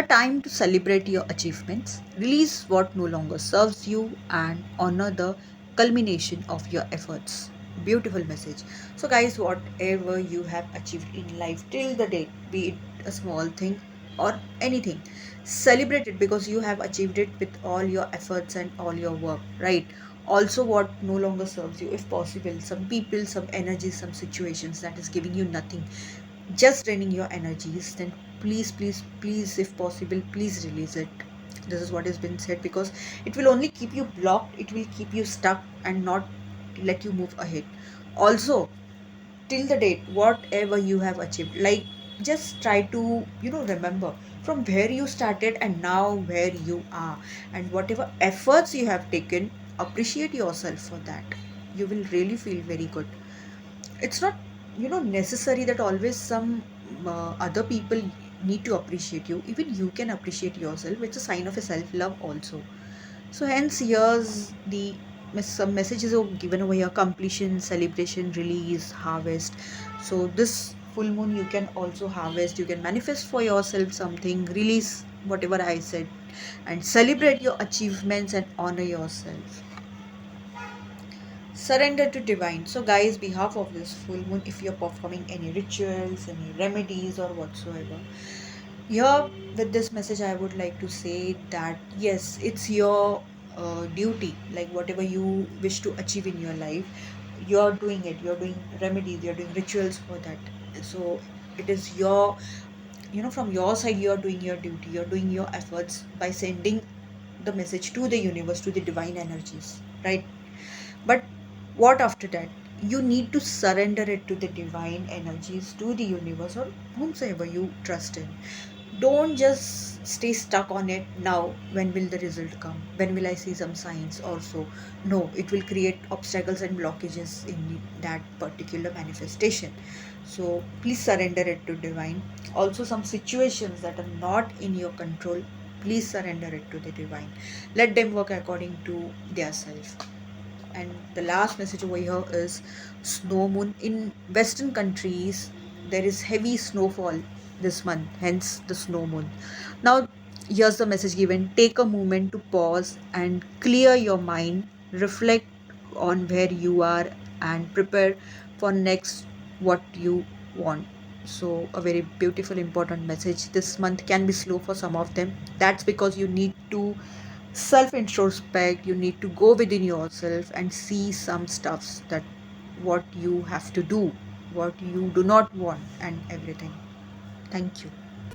time to celebrate your achievements, release what no longer serves you, and honor the culmination of your efforts. Beautiful message. So, guys, whatever you have achieved in life till the date, be it a small thing or anything, celebrate it because you have achieved it with all your efforts and all your work, right? Also, what no longer serves you, if possible, some people, some energies, some situations that is giving you nothing, just draining your energies, then please, please, please, if possible, please release it. This is what has been said, because it will only keep you blocked, it will keep you stuck and not let you move ahead. Also, till the date, whatever you have achieved, like, just try to remember from where you started and now where you are, and whatever efforts you have taken, appreciate yourself for that. You will really feel very good. It's not necessary that always some other people need to appreciate you. Even you can appreciate yourself. It's a sign of a self love also. So hence, here's the some messages are given over here: completion, celebration, release, harvest. So this full moon, you can also harvest, you can manifest for yourself something, release whatever I said, and celebrate your achievements and honor yourself. Surrender to divine. So, guys, behalf of this full moon, if you're performing any rituals, any remedies, or whatsoever, here with this message, I would like to say that yes, it's your duty, like whatever you wish to achieve in your life, you're doing it, you're doing remedies, you're doing rituals for that. So, it is your, from your side, you're doing your duty, you're doing your efforts by sending the message to the universe, to the divine energies, right? But what after that? You need to surrender it to the divine energies, to the universe, or whomsoever you trust in. Don't just stay stuck on it now. When will the result come? When will I see some signs or so? No, it will create obstacles and blockages in that particular manifestation. So please surrender it to divine. Also, some situations that are not in your control, please surrender it to the divine. Let them work according to their self. And the last message over here is snow moon. In western countries, there is heavy snowfall this month, hence the snow moon. Now, here's the message given: take a moment to pause and clear your mind, reflect on where you are, and prepare for next what you want. So, a very beautiful, important message. This month can be slow for some of them. That's because you need to self introspect, you need to go within yourself and see some stuffs, that what you have to do, what you do not want, and everything. Thank you.